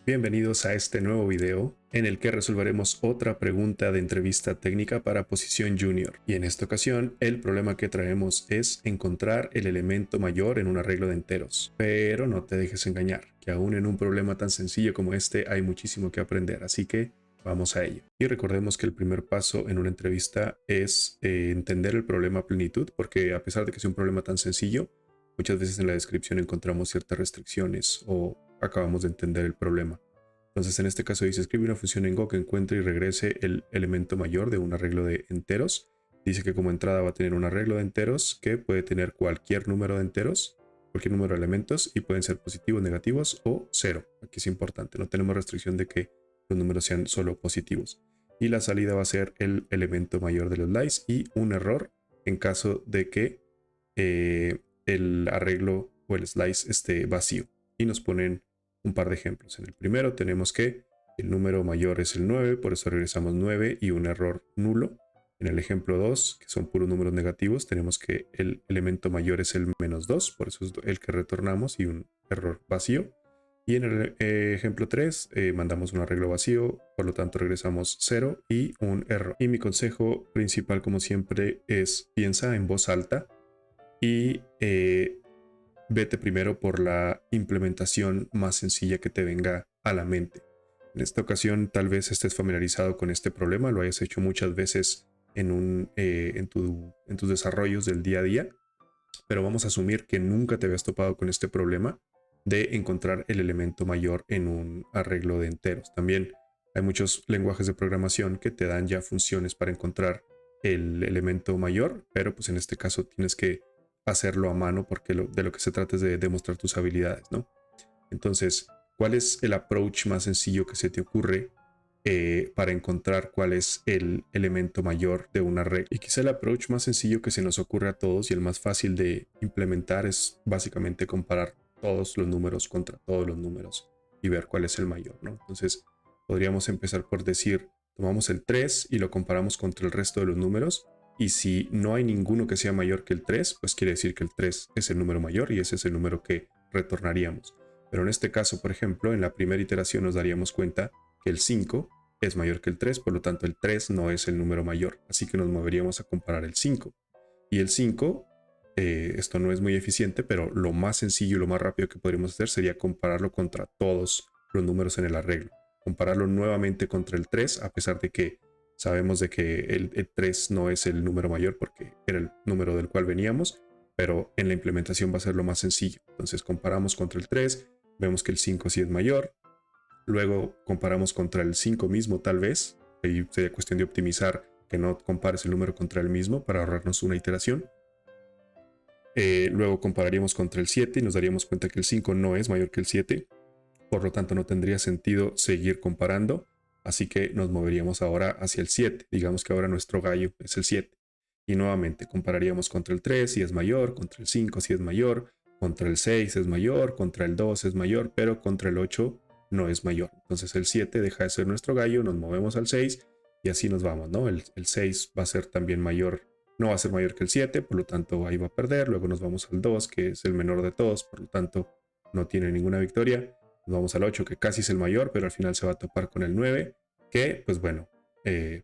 bienvenidos a este nuevo video en el que resolveremos otra pregunta de entrevista técnica para posición junior. Y en esta ocasión el problema que traemos es encontrar el elemento mayor en un arreglo de enteros. Pero no te dejes engañar, que aún en un problema tan sencillo como este hay muchísimo que aprender, así que vamos a ello. Y recordemos que el primer paso en una entrevista es entender el problema a plenitud, porque a pesar de que sea un problema tan sencillo, muchas veces en la descripción encontramos ciertas restricciones o acabamos de entender el problema. Entonces en este caso dice, escribe una función en Go que encuentre y regrese el elemento mayor de un arreglo de enteros. Dice que como entrada va a tener un arreglo de enteros que puede tener cualquier número de enteros, cualquier número de elementos, y pueden ser positivos, negativos o cero. Aquí es importante, no tenemos restricción de que los números sean solo positivos. Y la salida va a ser el elemento mayor de los slice y un error en caso de que el arreglo o el slice esté vacío. Y nos ponen un par de ejemplos. En el primero tenemos que el número mayor es el 9, por eso regresamos 9 y un error nulo. En el ejemplo 2, que son puros números negativos, tenemos que el elemento mayor es el menos 2, por eso es el que retornamos y un error vacío. Y en el ejemplo 3 mandamos un arreglo vacío, por lo tanto regresamos 0 y un error. Y mi consejo principal, como siempre, es piensa en voz alta y vete primero por la implementación más sencilla que te venga a la mente. En esta ocasión tal vez estés familiarizado con este problema, lo hayas hecho muchas veces en tus desarrollos del día a día, pero vamos a asumir que nunca te habías topado con este problema de encontrar el elemento mayor en un arreglo de enteros. También hay muchos lenguajes de programación que te dan ya funciones para encontrar el elemento mayor, pero pues en este caso tienes que hacerlo a mano porque de lo que se trata es de demostrar tus habilidades, ¿no? Entonces, ¿cuál es el approach más sencillo que se te ocurre para encontrar cuál es el elemento mayor de una regla? Y quizá el approach más sencillo que se nos ocurre a todos y el más fácil de implementar es básicamente comparar todos los números contra todos los números y ver cuál es el mayor, ¿no? Entonces, podríamos empezar por decir, tomamos el 3 y lo comparamos contra el resto de los números. Y si no hay ninguno que sea mayor que el 3, pues quiere decir que el 3 es el número mayor y ese es el número que retornaríamos. Pero en este caso, por ejemplo, en la primera iteración nos daríamos cuenta que el 5 es mayor que el 3, por lo tanto el 3 no es el número mayor. Así que nos moveríamos a comparar el 5. Y el 5, esto no es muy eficiente, pero lo más sencillo y lo más rápido que podríamos hacer sería compararlo contra todos los números en el arreglo. Compararlo nuevamente contra el 3, a pesar de que sabemos de que el 3 no es el número mayor porque era el número del cual veníamos, pero en la implementación va a ser lo más sencillo. Entonces comparamos contra el 3, vemos que el 5 sí es mayor, luego comparamos contra el 5 mismo tal vez, ahí sería cuestión de optimizar que no compares el número contra el mismo para ahorrarnos una iteración. Luego compararíamos contra el 7 y nos daríamos cuenta que el 5 no es mayor que el 7, por lo tanto no tendría sentido seguir comparando. Así que nos moveríamos ahora hacia el 7. Digamos que ahora nuestro gallo es el 7. Y nuevamente compararíamos contra el 3 si es mayor, contra el 5 si es mayor, contra el 6 es mayor, contra el 2 es mayor, pero contra el 8 no es mayor. Entonces el 7 deja de ser nuestro gallo, nos movemos al 6 y así nos vamos, ¿no? El 6 va a ser también mayor, no va a ser mayor que el 7, por lo tanto ahí va a perder. Luego nos vamos al 2, que es el menor de todos, por lo tanto no tiene ninguna victoria. Nos vamos al 8, que casi es el mayor, pero al final se va a topar con el 9, que pues bueno,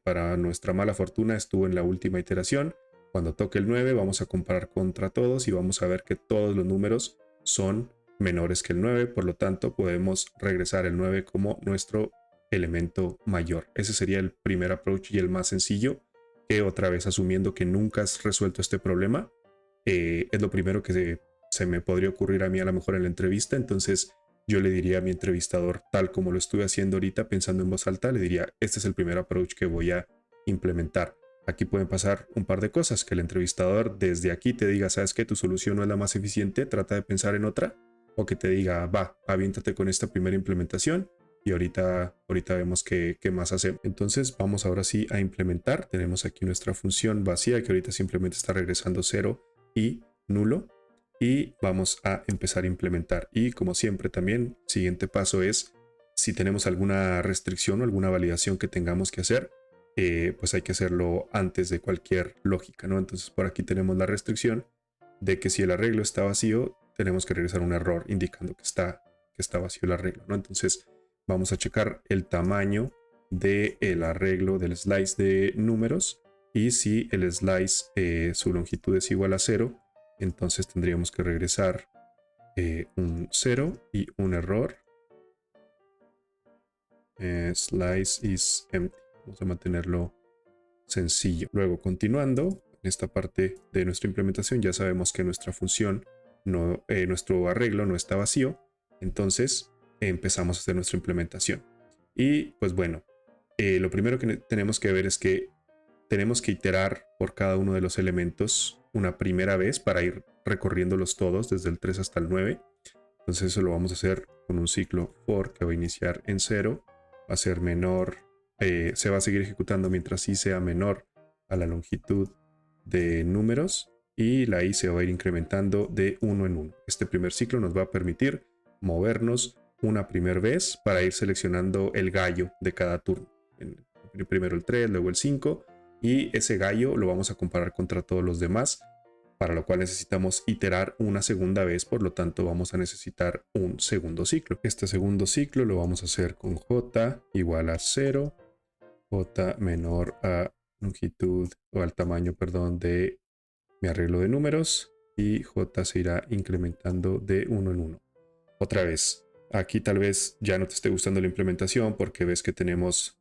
para nuestra mala fortuna estuvo en la última iteración. Cuando toque el 9 vamos a comparar contra todos y vamos a ver que todos los números son menores que el 9, por lo tanto podemos regresar el 9 como nuestro elemento mayor. Ese sería el primer approach y el más sencillo, que otra vez asumiendo que nunca has resuelto este problema, es lo primero que se me podría ocurrir a mí a lo mejor en la entrevista. Entonces yo le diría a mi entrevistador, tal como lo estuve haciendo ahorita pensando en voz alta, le diría, este es el primer approach que voy a implementar. Aquí pueden pasar un par de cosas, que el entrevistador desde aquí te diga, sabes que tu solución no es la más eficiente, trata de pensar en otra, o que te diga, va, aviéntate con esta primera implementación y ahorita vemos qué más hacemos. Entonces vamos ahora sí a implementar. Tenemos aquí nuestra función vacía que ahorita simplemente está regresando 0 y nulo. Y vamos a empezar a implementar. Y como siempre también, siguiente paso es, si tenemos alguna restricción o alguna validación que tengamos que hacer, pues hay que hacerlo antes de cualquier lógica, ¿no? Entonces por aquí tenemos la restricción de que si el arreglo está vacío, tenemos que regresar un error indicando que está vacío el arreglo, ¿no? Entonces vamos a checar el tamaño del arreglo del slice de números, y si el slice su longitud es igual a 0, entonces tendríamos que regresar un 0 y un error. Slice is empty. Vamos a mantenerlo sencillo. Luego, continuando en esta parte de nuestra implementación, ya sabemos que nuestra función, nuestro arreglo no está vacío. Entonces empezamos a hacer nuestra implementación. Y pues bueno, lo primero que tenemos que ver es que tenemos que iterar por cada uno de los elementos una primera vez para ir recorriéndolos todos desde el 3 hasta el 9. Entonces eso lo vamos a hacer con un ciclo for que va a iniciar en 0, va a ser menor, se va a seguir ejecutando mientras i sea menor a la longitud de números, y la i se va a ir incrementando de 1 en 1. Este primer ciclo nos va a permitir movernos una primera vez para ir seleccionando el gallo de cada turno. Primero el 3, luego el 5, y ese gallo lo vamos a comparar contra todos los demás, para lo cual necesitamos iterar una segunda vez, por lo tanto vamos a necesitar un segundo ciclo. Este segundo ciclo lo vamos a hacer con j igual a 0, j menor a longitud o al tamaño, perdón, de mi arreglo de números, y j se irá incrementando de 1 en 1. Otra vez, aquí tal vez ya no te esté gustando la implementación porque ves que tenemos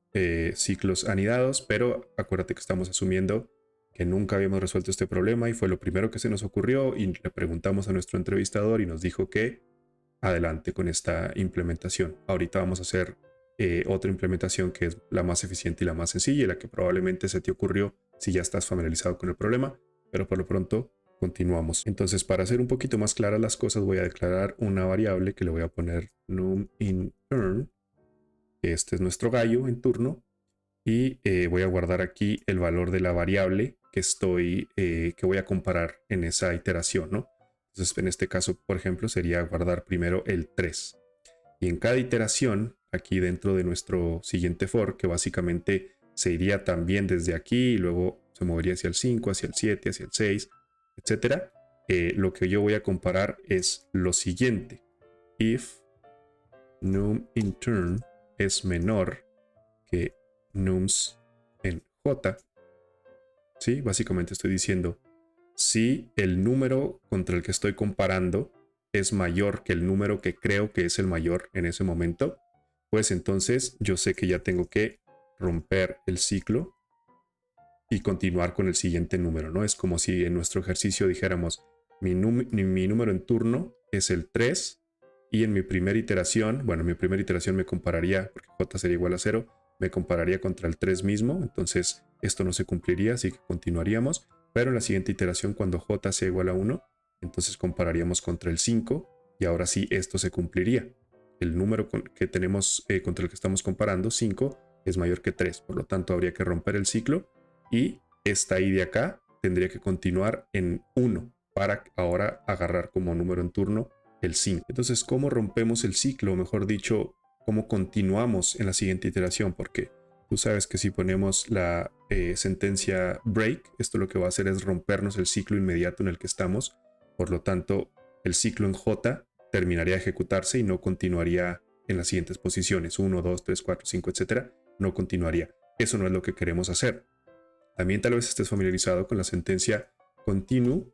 ciclos anidados, pero acuérdate que estamos asumiendo que nunca habíamos resuelto este problema y fue lo primero que se nos ocurrió, y le preguntamos a nuestro entrevistador y nos dijo que adelante con esta implementación. Ahorita vamos a hacer otra implementación que es la más eficiente y la más sencilla, y la que probablemente se te ocurrió si ya estás familiarizado con el problema, pero por lo pronto continuamos. Entonces, para hacer un poquito más claras las cosas, voy a declarar una variable que le voy a poner num_in_turn. Este es nuestro gallo en turno, y voy a guardar aquí el valor de la variable que voy a comparar en esa iteración, ¿no? Entonces, en este caso, por ejemplo, sería guardar primero el 3. Y en cada iteración, aquí dentro de nuestro siguiente for, que básicamente se iría también desde aquí y luego se movería hacia el 5, hacia el 7, hacia el 6, etcétera, lo que yo voy a comparar es lo siguiente: if num in turn es menor que nums en j. ¿Sí? Básicamente estoy diciendo, si el número contra el que estoy comparando es mayor que el número que creo que es el mayor en ese momento, pues entonces yo sé que ya tengo que romper el ciclo y continuar con el siguiente número, ¿no? Es como si en nuestro ejercicio dijéramos, mi número en turno es el 3, y en mi primera iteración, bueno, mi primera iteración me compararía, porque j sería igual a 0, me compararía contra el 3 mismo, entonces esto no se cumpliría, así que continuaríamos, pero en la siguiente iteración, cuando j sea igual a 1, entonces compararíamos contra el 5, y ahora sí esto se cumpliría. El número que tenemos contra el que estamos comparando, 5, es mayor que 3, por lo tanto habría que romper el ciclo, y esta i de acá tendría que continuar en 1 para ahora agarrar como número en turno el 5. Entonces, ¿cómo rompemos el ciclo? O mejor dicho, ¿cómo continuamos en la siguiente iteración? Porque tú sabes que si ponemos la sentencia break, esto lo que va a hacer es rompernos el ciclo inmediato en el que estamos. Por lo tanto, el ciclo en j terminaría de ejecutarse y no continuaría en las siguientes posiciones, 1, 2, 3, 4, 5, etcétera. No continuaría. Eso no es lo que queremos hacer. También tal vez estés familiarizado con la sentencia continue,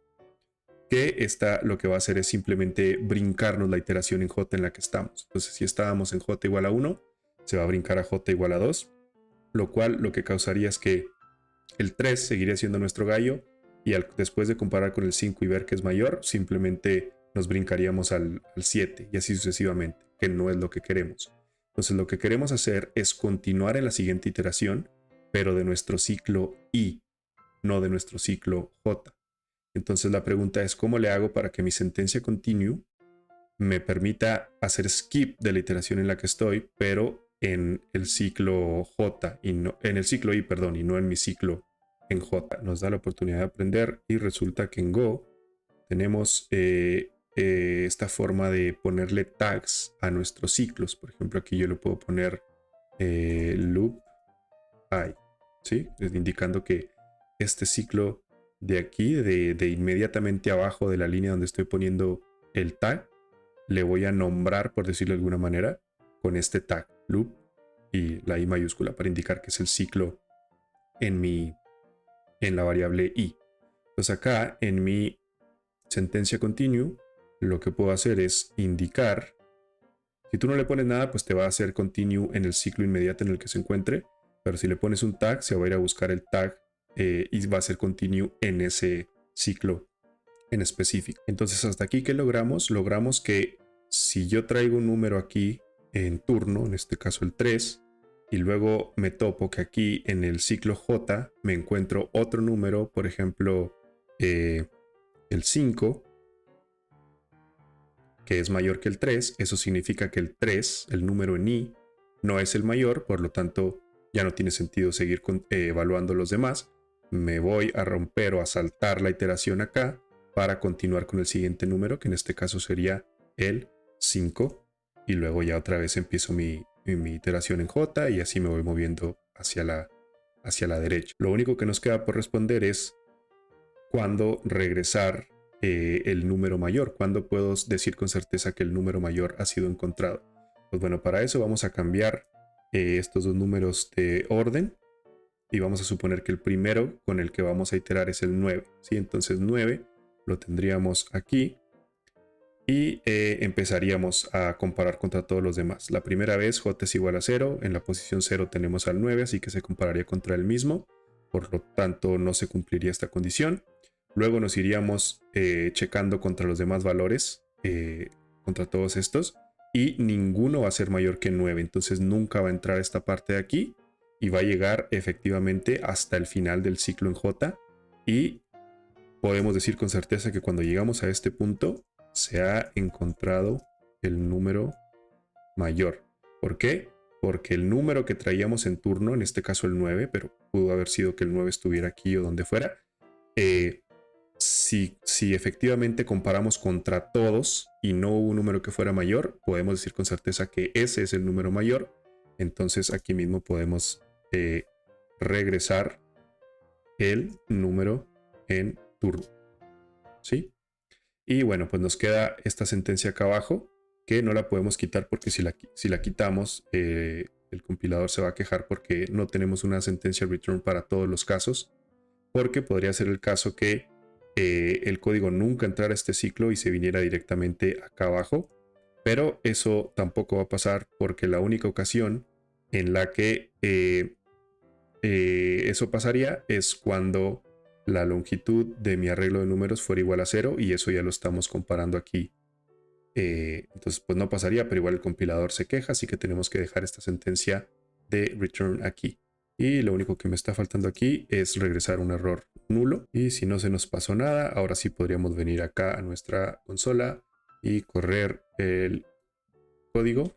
que esta lo que va a hacer es simplemente brincarnos la iteración en j en la que estamos. Entonces, si estábamos en j igual a 1, se va a brincar a j igual a 2, lo cual lo que causaría es que el 3 seguiría siendo nuestro gallo, y después de comparar con el 5 y ver que es mayor, simplemente nos brincaríamos al 7 y así sucesivamente, que no es lo que queremos. Entonces, lo que queremos hacer es continuar en la siguiente iteración, pero de nuestro ciclo i, no de nuestro ciclo j. Entonces la pregunta es, ¿cómo le hago para que mi sentencia continue me permita hacer skip de la iteración en la que estoy, pero en el ciclo j y no en el ciclo i, perdón, y no en mi ciclo en j? Nos da la oportunidad de aprender, y resulta que en Go tenemos esta forma de ponerle tags a nuestros ciclos. Por ejemplo, aquí yo le puedo poner loop I, ¿sí? Indicando que este ciclo de aquí, de inmediatamente abajo de la línea donde estoy poniendo el tag, le voy a nombrar, por decirlo de alguna manera, con este tag. loop y la i mayúscula para indicar que es el ciclo en la variable i. Entonces acá en mi sentencia continue lo que puedo hacer es indicar, si tú no le pones nada pues te va a hacer continue en el ciclo inmediato en el que se encuentre, pero si le pones un tag se va a ir a buscar el tag y va a ser continue en ese ciclo en específico. Entonces hasta aquí, ¿qué logramos? Logramos que si yo traigo un número aquí en turno, en este caso el 3, y luego me topo que aquí en el ciclo J me encuentro otro número, por ejemplo el 5, que es mayor que el 3, eso significa que el 3, el número en i, no es el mayor, por lo tanto ya no tiene sentido seguir evaluando los demás. Me voy a romper o a saltar la iteración acá para continuar con el siguiente número, que en este caso sería el 5, y luego ya otra vez empiezo mi iteración en J y así me voy moviendo hacia la derecha. Lo único que nos queda por responder es cuándo regresar el número mayor, cuándo puedo decir con certeza que el número mayor ha sido encontrado. Pues bueno, para eso vamos a cambiar estos dos números de orden y vamos a suponer que el primero con el que vamos a iterar es el 9, ¿sí? Entonces 9 lo tendríamos aquí y empezaríamos a comparar contra todos los demás. La primera vez j es igual a 0, en la posición 0 tenemos al 9, así que se compararía contra el mismo, por lo tanto no se cumpliría esta condición. Luego nos iríamos checando contra los demás valores, contra todos estos, y ninguno va a ser mayor que 9, entonces nunca va a entrar esta parte de aquí y va a llegar efectivamente hasta el final del ciclo en J, y podemos decir con certeza que cuando llegamos a este punto se ha encontrado el número mayor. ¿Por qué? Porque el número que traíamos en turno, en este caso el 9, pero pudo haber sido que el 9 estuviera aquí o donde fuera, si efectivamente comparamos contra todos y no hubo un número que fuera mayor, podemos decir con certeza que ese es el número mayor. Entonces aquí mismo podemos regresar el número en turno, ¿sí? Y bueno, pues nos queda esta sentencia acá abajo, que no la podemos quitar porque si la quitamos, el compilador se va a quejar porque no tenemos una sentencia return para todos los casos, porque podría ser el caso que el código nunca entrara a este ciclo y se viniera directamente acá abajo, pero eso tampoco va a pasar porque la única ocasión en la que eso pasaría es cuando la longitud de mi arreglo de números fuera igual a 0, y eso ya lo estamos comparando aquí. Entonces pues no pasaría, pero igual el compilador se queja, así que tenemos que dejar esta sentencia de return aquí. Y lo único que me está faltando aquí es regresar un error nulo. Y si no se nos pasó nada, ahora sí podríamos venir acá a nuestra consola y correr el código.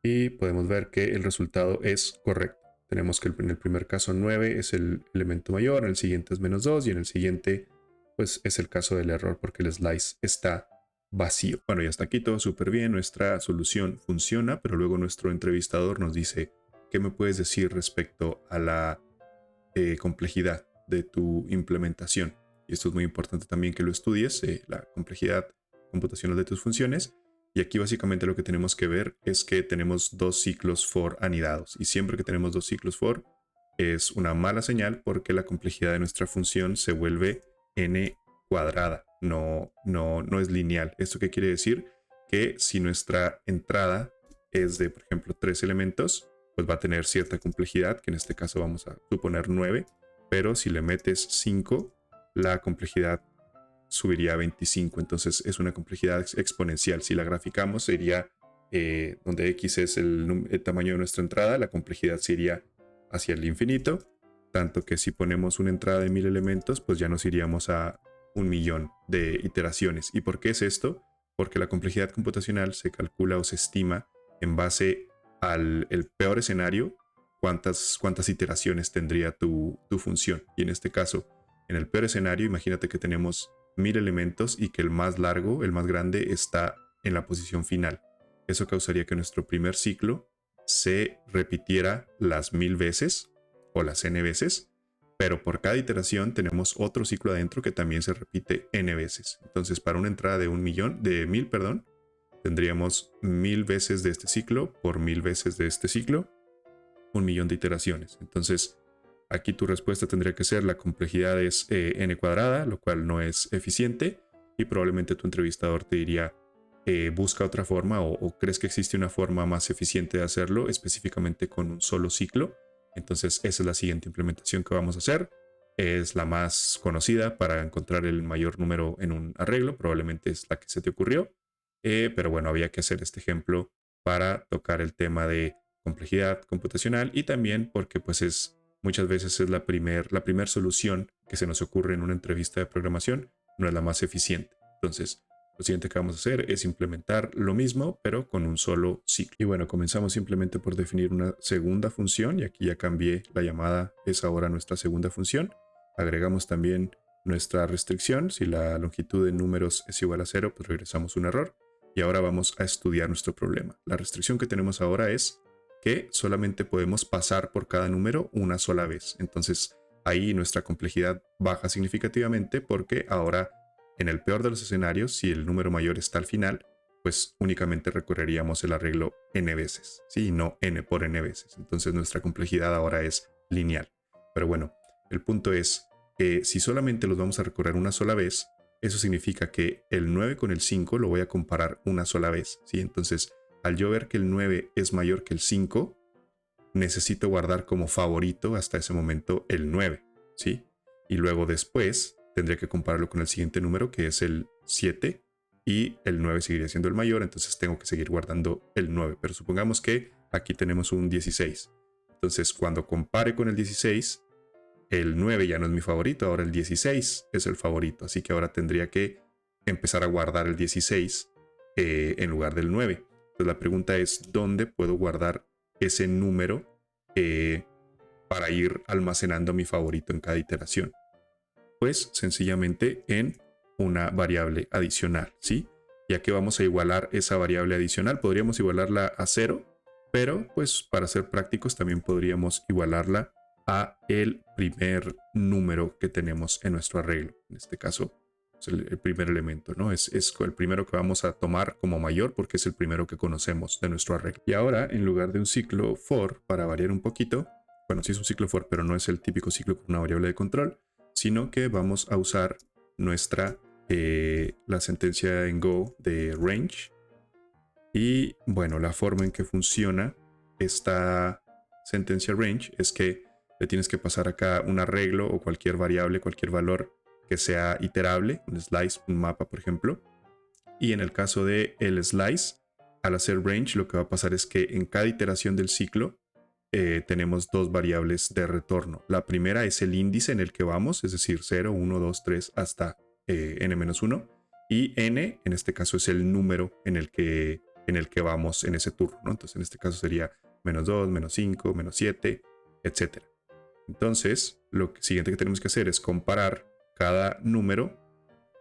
Y podemos ver que el resultado es correcto. Tenemos que en el primer caso 9 es el elemento mayor, en el siguiente es -2 y en el siguiente pues es el caso del error porque el slice está vacío. Bueno, y hasta aquí todo súper bien, nuestra solución funciona, pero luego nuestro entrevistador nos dice: ¿qué me puedes decir respecto a la complejidad de tu implementación? Y esto es muy importante también que lo estudies, la complejidad computacional de tus funciones. Y aquí básicamente lo que tenemos que ver es que tenemos dos ciclos for anidados. Y siempre que tenemos dos ciclos for es una mala señal porque la complejidad de nuestra función se vuelve n cuadrada. No es lineal. ¿Esto qué quiere decir? Que si nuestra entrada es de, por ejemplo, 3 elementos, pues va a tener cierta complejidad, que en este caso vamos a suponer 9. Pero si le metes 5, la complejidad subiría a 25, entonces es una complejidad exponencial. Si la graficamos sería donde x es el tamaño de nuestra entrada, la complejidad sería hacia el infinito, tanto que si ponemos una entrada de 1000 elementos, pues ya nos iríamos a 1.000.000 de iteraciones. ¿Y por qué es esto? Porque la complejidad computacional se calcula o se estima en base al peor escenario, cuántas iteraciones tendría tu función. Y en este caso, en el peor escenario, imagínate que tenemos 1000 elementos y que el más largo, el más grande, está en la posición final. Eso causaría que nuestro primer ciclo se repitiera las 1000 veces o las n veces, pero por cada iteración tenemos otro ciclo adentro que también se repite n veces. Entonces, para una entrada de 1000, tendríamos 1000 veces de este ciclo por 1000 veces de este ciclo, 1.000.000 de iteraciones. Entonces, aquí tu respuesta tendría que ser: la complejidad es n cuadrada, lo cual no es eficiente, y probablemente tu entrevistador te diría: busca otra forma, o crees que existe una forma más eficiente de hacerlo, específicamente con un solo ciclo. Entonces, esa es la siguiente implementación que vamos a hacer. Es la más conocida para encontrar el mayor número en un arreglo. Probablemente es la que se te ocurrió. Pero bueno, había que hacer este ejemplo para tocar el tema de complejidad computacional, y también porque pues muchas veces es la primer solución que se nos ocurre en una entrevista de programación, no es la más eficiente. Entonces, lo siguiente que vamos a hacer es implementar lo mismo, pero con un solo ciclo. Y bueno, comenzamos simplemente por definir una segunda función, y aquí ya cambié la llamada, es ahora nuestra segunda función. Agregamos también nuestra restricción. Si la longitud de números es igual a 0, pues regresamos un error. Y ahora vamos a estudiar nuestro problema. La restricción que tenemos ahora es que solamente podemos pasar por cada número una sola vez. Entonces ahí nuestra complejidad baja significativamente, porque ahora, en el peor de los escenarios, si el número mayor está al final, pues únicamente recorreríamos el arreglo n veces, ¿sí? No n por n veces. Entonces nuestra complejidad ahora es lineal. Pero bueno, el punto es que si solamente los vamos a recorrer una sola vez, eso significa que el 9 con el 5 lo voy a comparar una sola vez, ¿sí? Entonces, al yo ver que el 9 es mayor que el 5, necesito guardar como favorito hasta ese momento el 9, ¿sí? Y luego después tendría que compararlo con el siguiente número, que es el 7, y el 9 seguiría siendo el mayor, entonces tengo que seguir guardando el 9. Pero supongamos que aquí tenemos un 16. Entonces, cuando compare con el 16, el 9 ya no es mi favorito, ahora el 16 es el favorito. Así que ahora tendría que empezar a guardar el 16 en lugar del 9. Entonces la pregunta es: ¿dónde puedo guardar ese número para ir almacenando mi favorito en cada iteración? Pues sencillamente en una variable adicional, ¿sí? Ya que vamos a igualar esa variable adicional, podríamos igualarla a 0, pero pues para ser prácticos también podríamos igualarla a el primer número que tenemos en nuestro arreglo. En este caso, es el primer elemento, ¿no? Es el primero que vamos a tomar como mayor, porque es el primero que conocemos de nuestro arreglo. Y ahora, en lugar de un ciclo for, para variar un poquito, bueno, sí es un ciclo for, pero no es el típico ciclo con una variable de control, sino que vamos a usar la sentencia en Go de range. Y bueno, la forma en que funciona esta sentencia range es que le tienes que pasar acá un arreglo o cualquier variable, cualquier valor que sea iterable, un slice, un mapa, por ejemplo. Y en el caso de el slice, al hacer range, lo que va a pasar es que en cada iteración del ciclo tenemos dos variables de retorno. La primera es el índice en el que vamos, es decir, 0, 1, 2, 3 hasta n-1. Y n, en este caso, es el número en el que vamos en ese turno, ¿no? Entonces, en este caso sería -2, -5, -7, etc. Entonces, lo siguiente que tenemos que hacer es comparar cada número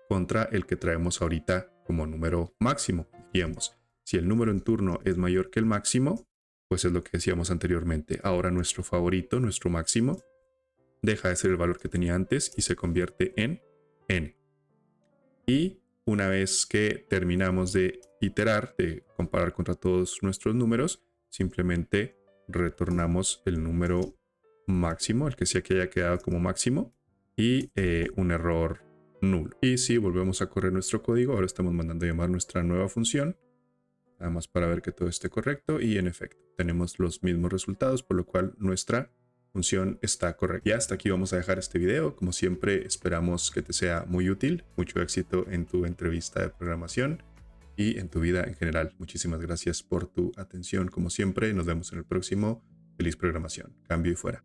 contra el que traemos ahorita como número máximo. Digamos, si el número en turno es mayor que el máximo, pues es lo que decíamos anteriormente. Ahora nuestro favorito, nuestro máximo, deja de ser el valor que tenía antes y se convierte en n. Y una vez que terminamos de iterar, de comparar contra todos nuestros números, simplemente retornamos el número máximo, el que sea que haya quedado como máximo, y un error nulo. Y si volvemos a correr nuestro código, ahora estamos mandando a llamar nuestra nueva función, nada más para ver que todo esté correcto, y en efecto tenemos los mismos resultados, por lo cual nuestra función está correcta. Y hasta aquí vamos a dejar este video. Como siempre, esperamos que te sea muy útil. Mucho éxito en tu entrevista de programación y en tu vida en general. Muchísimas gracias por tu atención. Como siempre, nos vemos en el próximo. Feliz programación. Cambio y fuera.